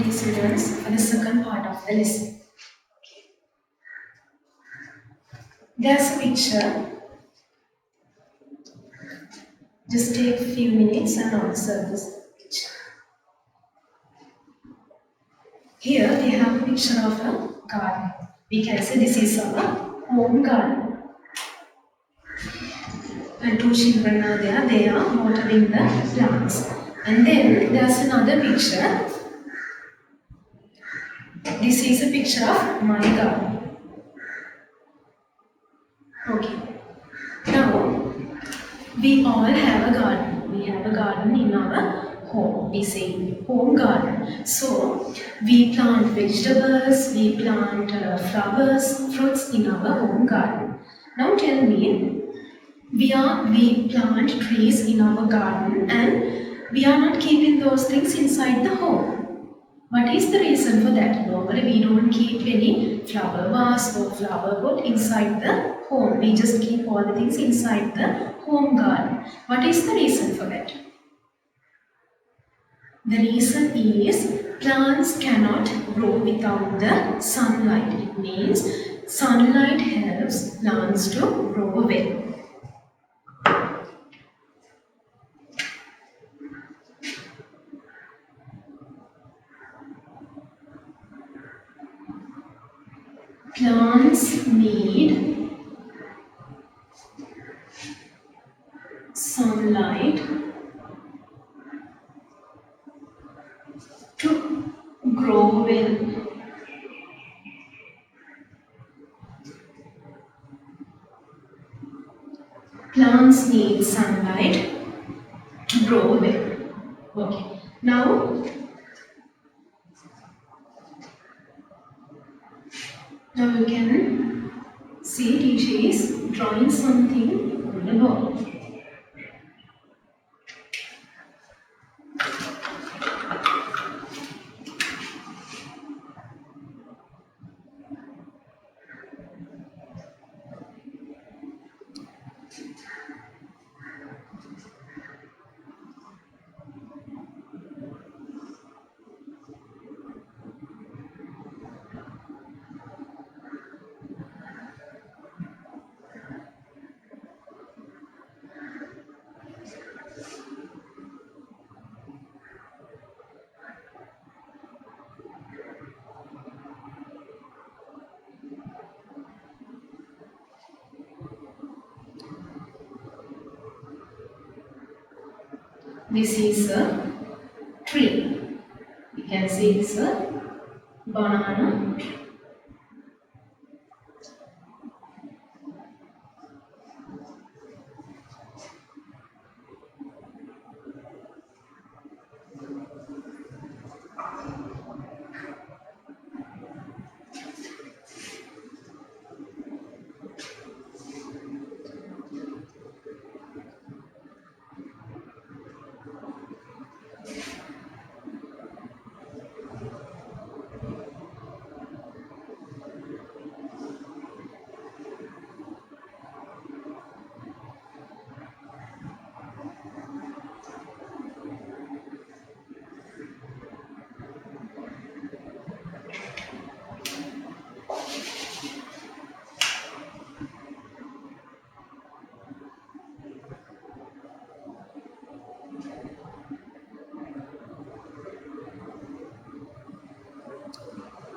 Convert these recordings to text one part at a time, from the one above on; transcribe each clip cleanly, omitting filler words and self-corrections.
dear students, for the second part of the lesson. There's a picture. Just take a few minutes and observe this picture. Here we have a picture of a garden. We can say this is our home garden. And two children are there, they are watering the plants. And then there's another picture. This is a picture of my garden. Okay. Now, we all have a garden. We have a garden in our home. We say home garden. So, we plant vegetables, we plant flowers, fruits in our home garden. Now tell me, we plant trees in our garden and we are not keeping those things inside the home. What is the reason for that? Normally we don't keep any flower vase or flower pot inside the home. We just keep all the things inside the home garden. What is the reason for that? The reason is plants cannot grow without the sunlight. It means sunlight helps plants to grow well. Plants need sunlight to grow well. Plants need sunlight to grow well. Okay. Now you can see teacher is drawing something on the wall. This is a tree. You can see it's a banana tree.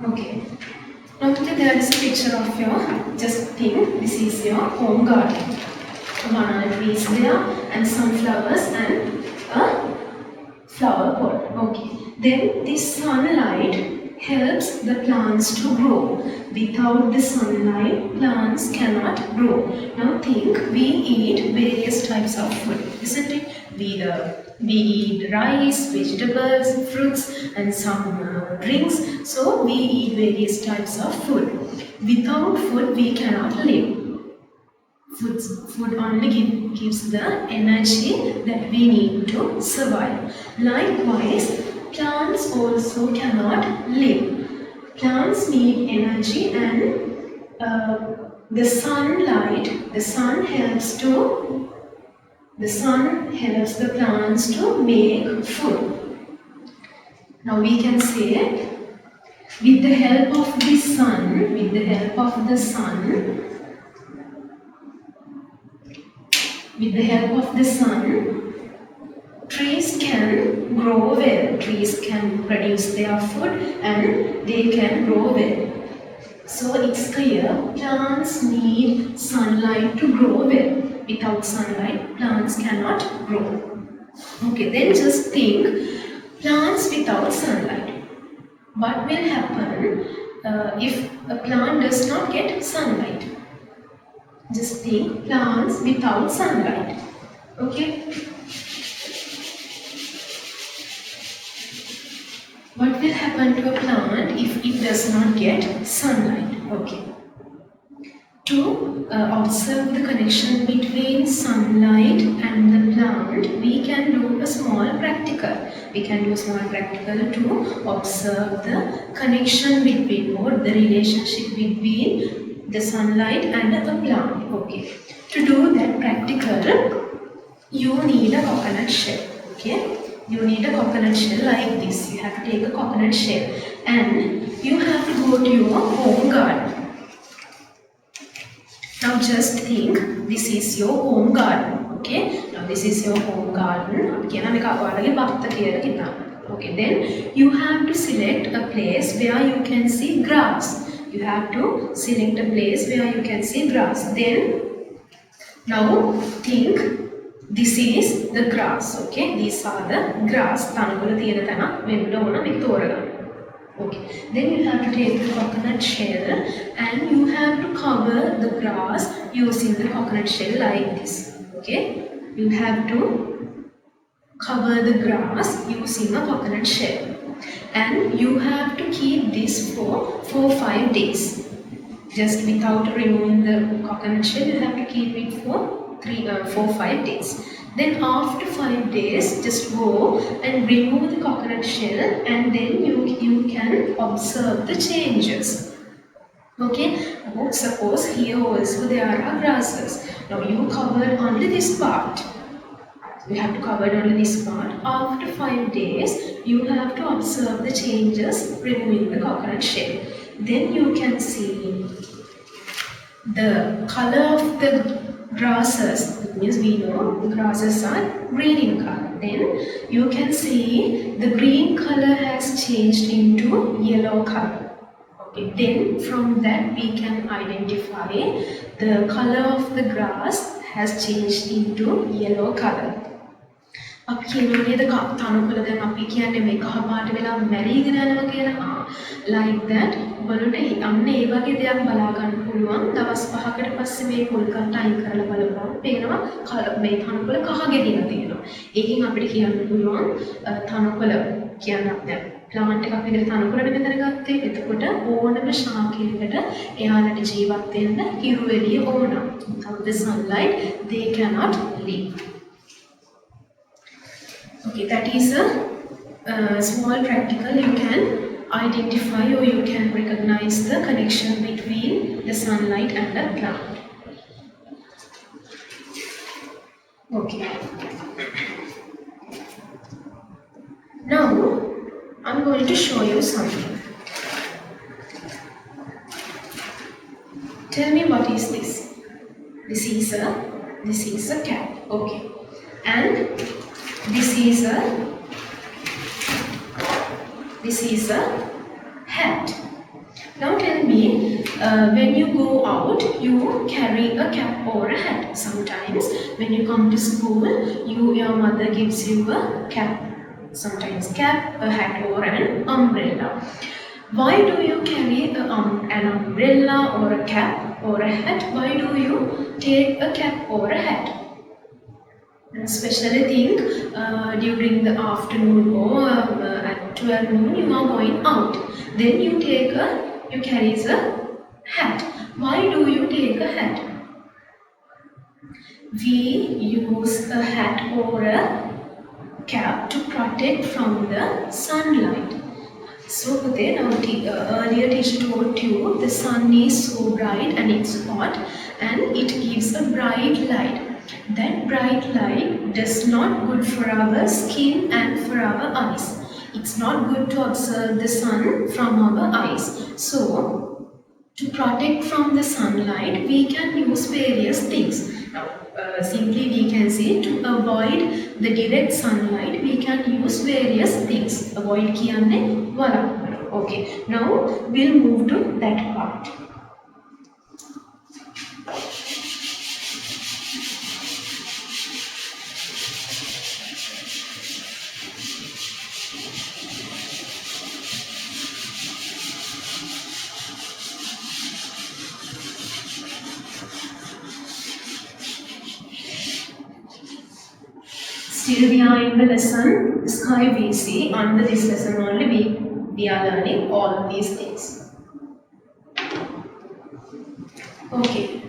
Okay. Now there is a picture of your, just think, this is your home garden. Banana trees there and some flowers and a flower pot. Okay. Then this sunlight helps the plants to grow. Without the sunlight, plants cannot grow. Now think, we eat various types of food, isn't it? We eat rice, vegetables, fruits and some drinks. So we eat various types of food. Without food we cannot live. Food only gives the energy that we need to survive. Likewise, plants also cannot live. Plants need energy and the sun helps the plants to make food. Now we can say, with the help of the sun, trees can grow well. Trees can produce their food and they can grow well. So it's clear, plants need sunlight to grow well. Without sunlight, plants cannot grow. Okay, then just think, plants without sunlight. What will happen if a plant does not get sunlight? Just think, plants without sunlight. Okay? What will happen to a plant if it does not get sunlight? Okay. To observe the connection between sunlight and the plant, we can do a small practical. To observe the connection between, or the relationship between the sunlight and the plant. Okay. To do that practical, you need a coconut shell. Okay. You need a coconut shell like this. You have to take a coconut shell and you have to go to your home garden. Now just think, this is your home garden. Okay. Now this is your home garden. Okay. Then you have to select a place where you can see grass. Then now think, this is the grass. Okay. These are the grass. Okay. Then you have to take the coconut shell and you have to cover the grass using the coconut shell like this. Okay. You have to cover the grass using a coconut shell and you have to keep this for 4-5 days. Just without removing the coconut shell, you have to keep it for 4-5 days. Then after 5 days, just go and remove the coconut shell and then you can observe the changes. Okay, now suppose here also there are grasses. Now you covered only this part. You have to cover only this part. After 5 days, you have to observe the changes removing the coconut shell. Then you can see the color of the grasses. That means we know the grasses are green in color. Then you can see the green color has changed into yellow color. Okay. Then from that we can identify the color of the grass has changed into yellow color. අපි කියනවා නේද තනකොළ දැන් අපි කියන්නේ මේ කහ පාට වෙලා මැරීගෙන යනවා කියලා. like that ඔයගොල්ලන්ට අන්න ඒ වගේ දෙයක් බලා ගන්න පුළුවන්. දවස් 5කට පස්සේ මේ පොල් කට්ට අයින් කරලා බලපුවම පේනවා මේ තනකොළ කහ ගෙඩිලා තියෙනවා. ඒකෙන් අපිට කියන්න පුළුවන් තනකොළ කියන දැන් ප්ලාන්ට් එකක් විදිහට තනකොළනේ මෙතන ගත්තේ. එතකොට ඕනම ශාකයකට එයාලට ජීවත් වෙන්න හිරු එළිය ඕන. Without the sunlight they cannot live. Okay, that is a small practical. You can identify or you can recognize the connection between the sunlight and the plant. Okay. Now, I'm going to show you something. Tell me, what is this? This is a cat. Okay. And this is a hat. Now tell me, when you go out, you carry a cap or a hat. Sometimes when you come to school, your mother gives you a cap. Sometimes cap, a hat or an umbrella. Why do you carry an umbrella or a cap or a hat? Why do you take a cap or a hat? Especially think during the afternoon or at 12 noon you are going out. Then you carry a hat. Why do you take a hat? We use a hat or a cap to protect from the sunlight. So then earlier teacher told you the sun is so bright and it's hot and it gives a bright light. That bright light does not good for our skin and for our eyes. It's not good to observe the sun from our eyes. So, to protect from the sunlight, we can use various things. Now, simply we can say to avoid the direct sunlight, we can use various things. Avoid kiyanne wala. Okay, now we'll move to that part. Still we are in the lesson Sky VC. Under this lesson only we are learning all of these things. Okay.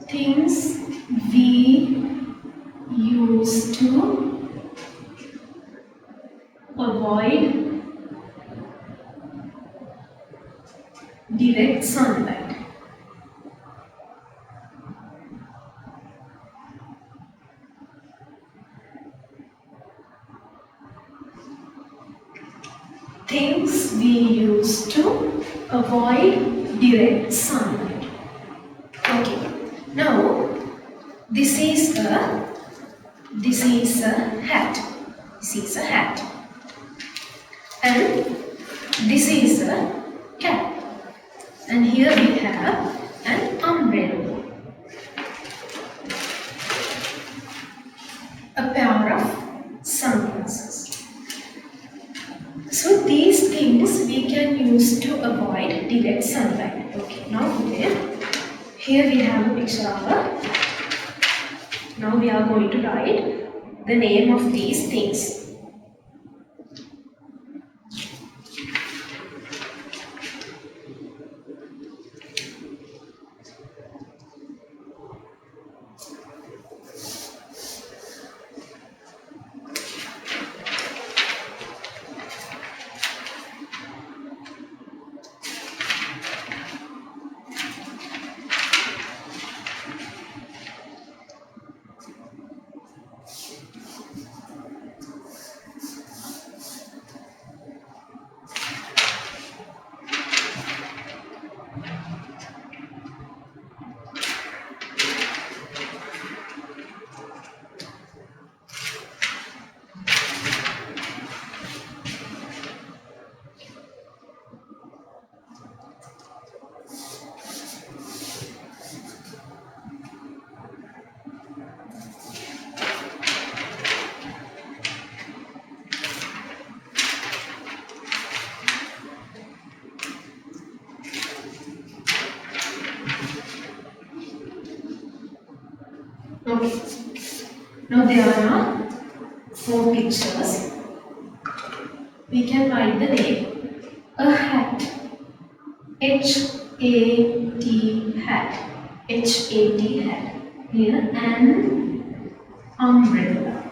Things we use to avoid direct sunlight. Things we use to avoid direct sunlight. Okay. Now this is a hat. This is a hat. And this is a cap. And here we have an umbrella. A pair of sunglasses. So these things we can use to avoid direct sunlight. Okay, now here we have a picture of a. Now we are going to write the name of these things. Okay. Now there are 4 pictures. We can write the name. A hat. H-A-T hat. H-A-T hat. Here an umbrella.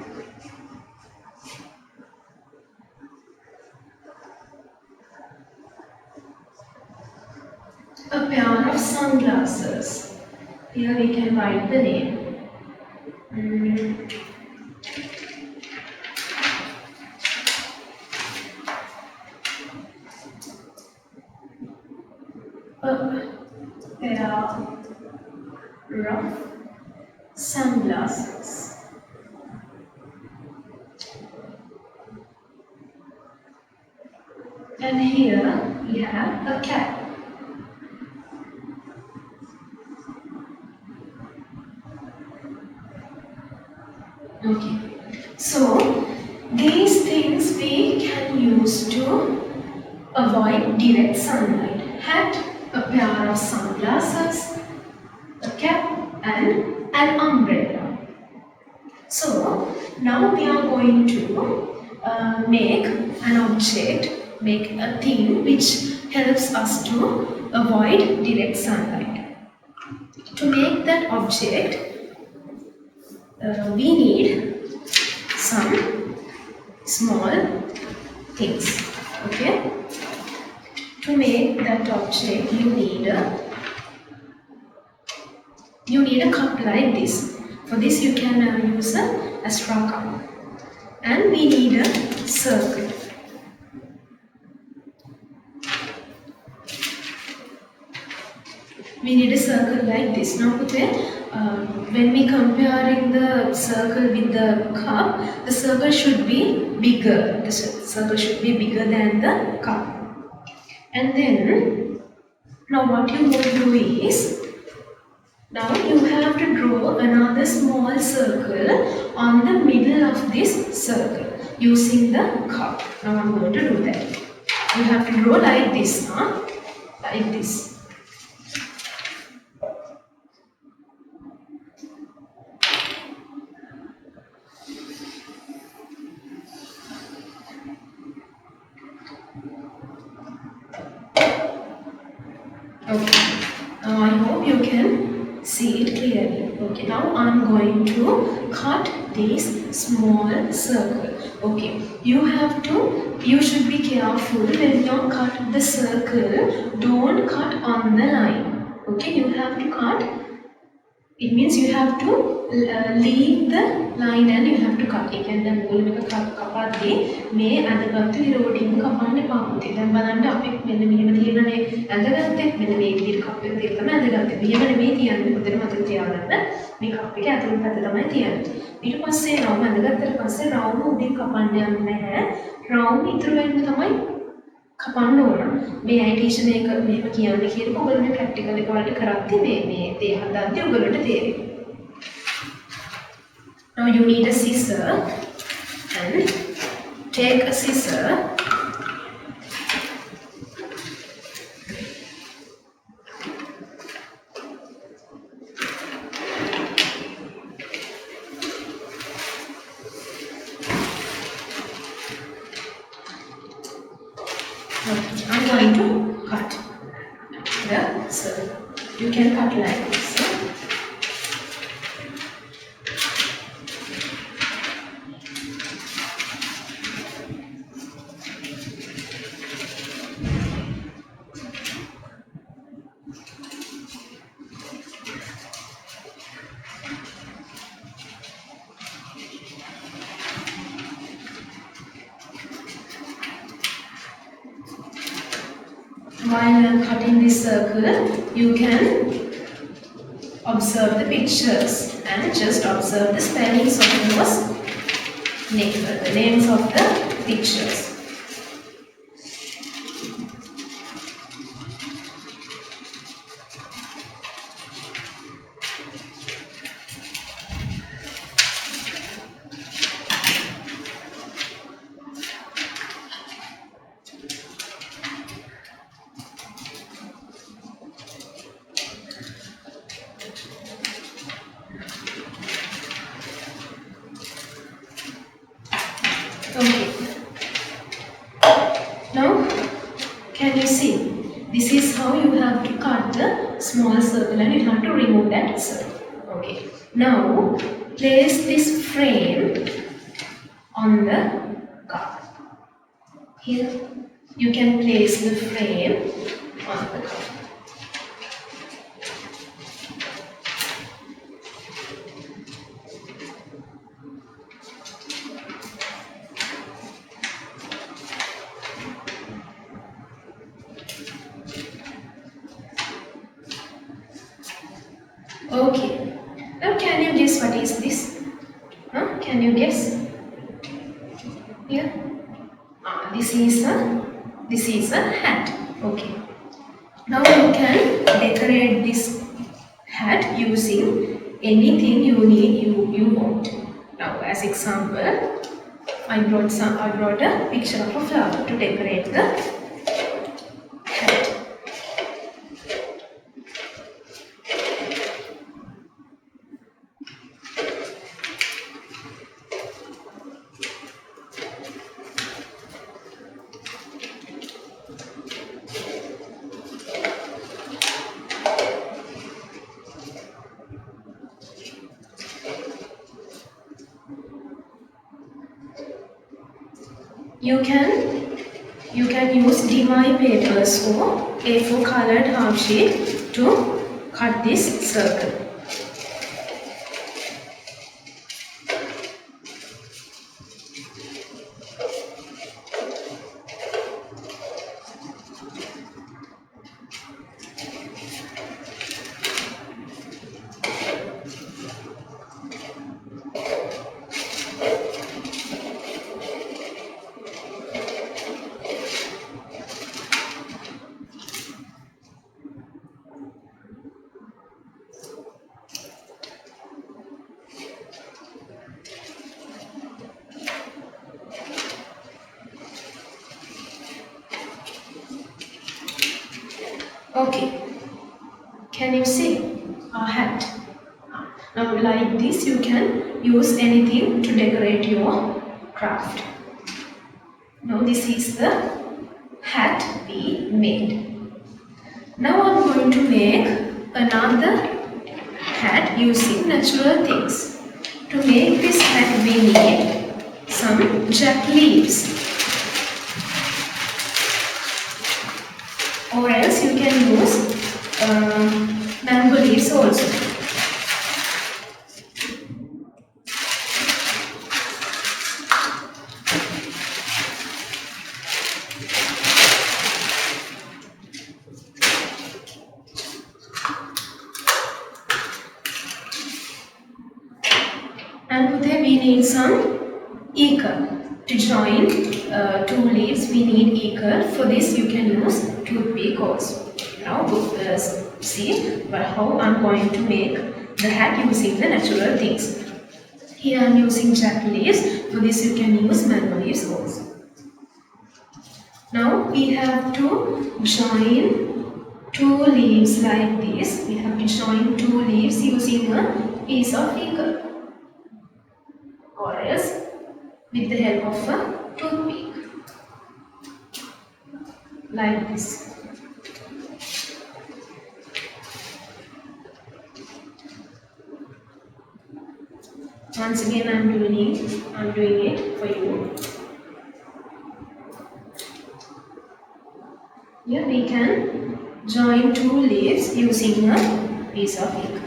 A pair of sunglasses. Here we can write the name. A pair of sunglasses. And here we have a cap. Okay, so these things we can use to avoid direct sunlight. Hat, a pair of sunglasses, a cap and an umbrella. So now we are going to make an object, make a thing which helps us to avoid direct sunlight. To make that object, we need some small things. Okay. to make that object, you need a cup like this. For this, you can use a straw cup, and we need a circle. We need a circle like this. Now, when we comparing the circle with the cup, the circle should be bigger. The circle should be bigger than the cup. And then, now what you will do is, now you have to draw another small circle on the middle of this circle using the cup. Now I'm going to do that. You have to draw like this, like this. Okay, now I hope you can see it clearly. Okay, now I'm going to cut this small circle. Okay, you should be careful when you cut the circle. Don't cut on the line. Okay, you have to cut. It means you have to leave the line and you have to cut it. And then we will cut the may and the cut the road in kapane paputi. Then banana pick when the minimum and the gun take when the baby cup with the man the gun the baby and put the mother make up pick at the Mathian. It was say now and the gun was say round who big kapane round it through into the mind. කපන්න ඕන මේ අයිටේෂන් එක මෙහෙම කියන්නේ කියනකොට ඔයගොල්ලෝ මේ practical එක වලට කරද්දි මේ තේ හදද්දි ඔයගොල්ලන්ට තේරෙනවා. Now you need a scissor and take a scissor I'm going to cut the circle. You can cut like this. While cutting this circle, you can observe the pictures and just observe the spellings of those the names of the pictures. Okay. Now, can you see? This is how you have to cut the small circle and you have to remove that circle. Okay. Now, place this frame on the cup. Here, you can place the frame on the cup. Okay. Now can you guess what is this? Can you guess? Here. This is a hat. Okay. Now you can decorate this hat using anything you want. Now as example, I brought a picture of a flower to decorate the hat. You can you can use demi papers or A4 colored half sheet to cut this circle. Okay, can you see a hat? Now like this you can use anything to decorate your craft. Now this is the hat we made. Now I am going to make another hat using natural things. To make this hat we need some jack leaves, or else you can use mango leaves also. And there we need some ecru. To join two leaves we need ecru. For this you can use toothpick also. Now see how I am going to make the hat using the natural things. Here I am using jack leaves. For this you can use mango leaves also. Now we have to join two leaves like this. We have to join two leaves using a piece of ecru, or else with the help of a toothpick, like this. Once again I am doing it for you. Here we can join two leaves using a piece of ecru.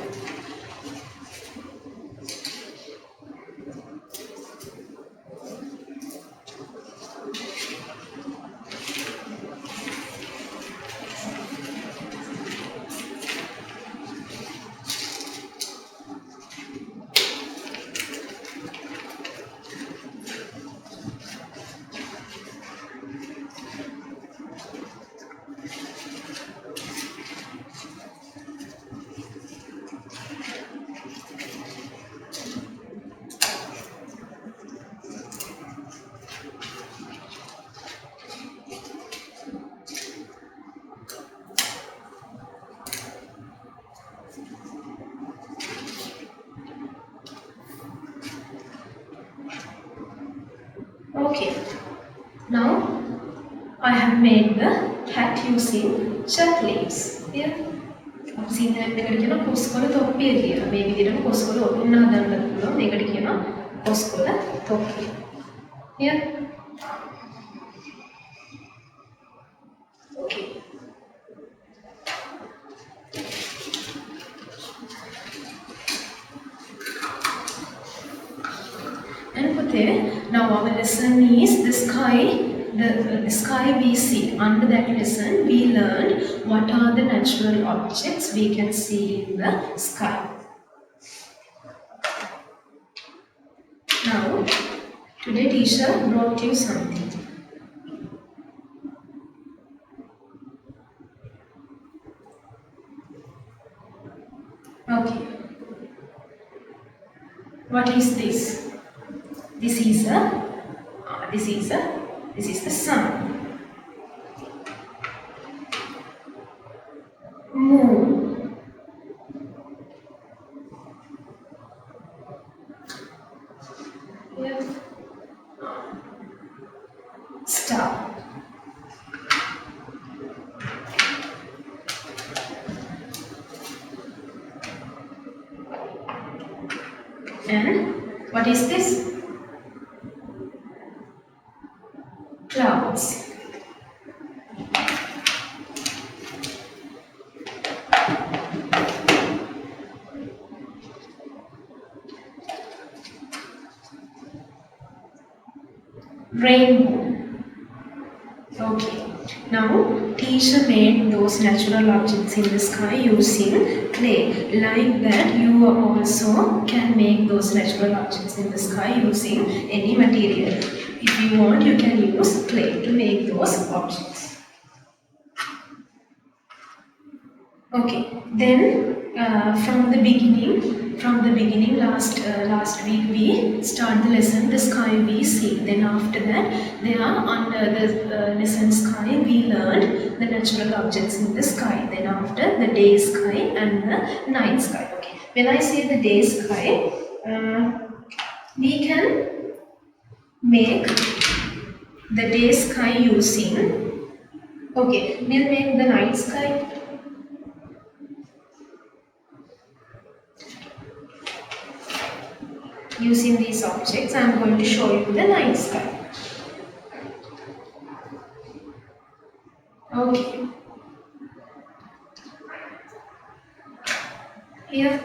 Okay, now I have made the hat using jack leaves. Here, අපි සිංහලෙන් මේකට කියන කොස්කොල තොප්පිය කියලා. මේ විදිහටම කොස්කොල ඔටුන්න හදන්න පුළුවන්. මේකට කියනවා කොස්කොල තොප්පිය. Here. Okay. And Puthe, now our lesson is the sky. The sky we see. Under that lesson, we learned what are the natural objects we can see in the sky. Now, today teacher brought you something. Okay. What is this? This is the sun. Moon. Here. Star. And what is this? Clouds. rainbow. Okay. Now, teacher made those natural objects in the sky using clay. Like that, you also can make those natural objects in the sky using any material. If you want, you can use clay to make those objects. Okay, then from the beginning, last week we start the lesson. The sky we see. Then after that, they are under the lesson sky. We learned the natural objects in the sky. Then after the day sky and the night sky. Okay, when I say the day sky, we can make the day sky using. Okay, we'll make the night sky. Using these objects, I am going to show you the night sky. Okay. Here,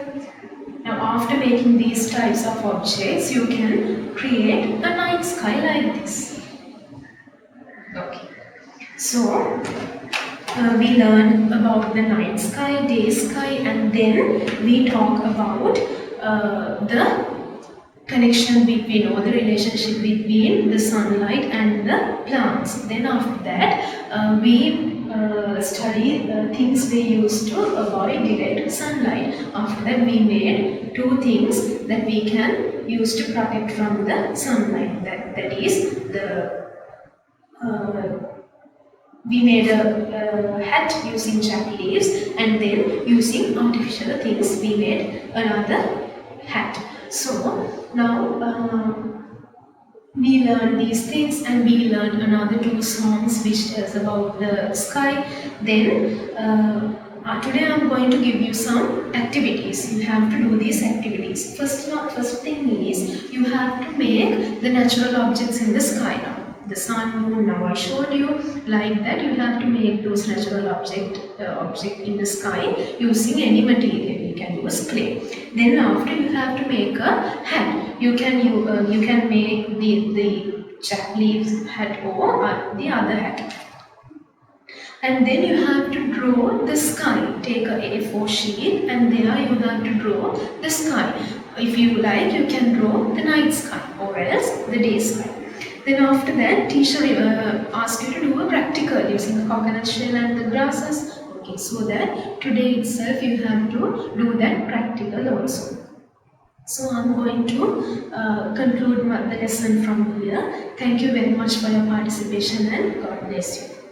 now after making these types of objects, you can create a night sky like this. Okay. So, we learn about the night sky, day sky, and then we talk about the connection between or the relationship between the sunlight and the plants. Then after that, we study things we use to avoid direct sunlight. After that, we made 2 things that we can use to protect from the sunlight. That is the we made a hat using jack leaves, and then using artificial things we made another hat. So now we learned these things, and we learned another 2 songs which tells about the sky. Then today I am going to give you some activities. You have to do these activities. First thing is you have to make the natural objects in the sky now. The sun, moon, now I showed you. Like that, you have to make those natural object in the sky using any material. You can use clay. Then after, you have to make a hat. You can make the jack leaves hat or the other hat. And then you have to draw the sky. Take a A4 sheet, and there you have to draw the sky. If you like, you can draw the night sky or else the day sky. Then after that, teacher asks you to do a practical using the coconut shell and the grasses. Okay, so that today itself you have to do that practical also. So I'm going to conclude the lesson from here. Thank you very much for your participation, and God bless you.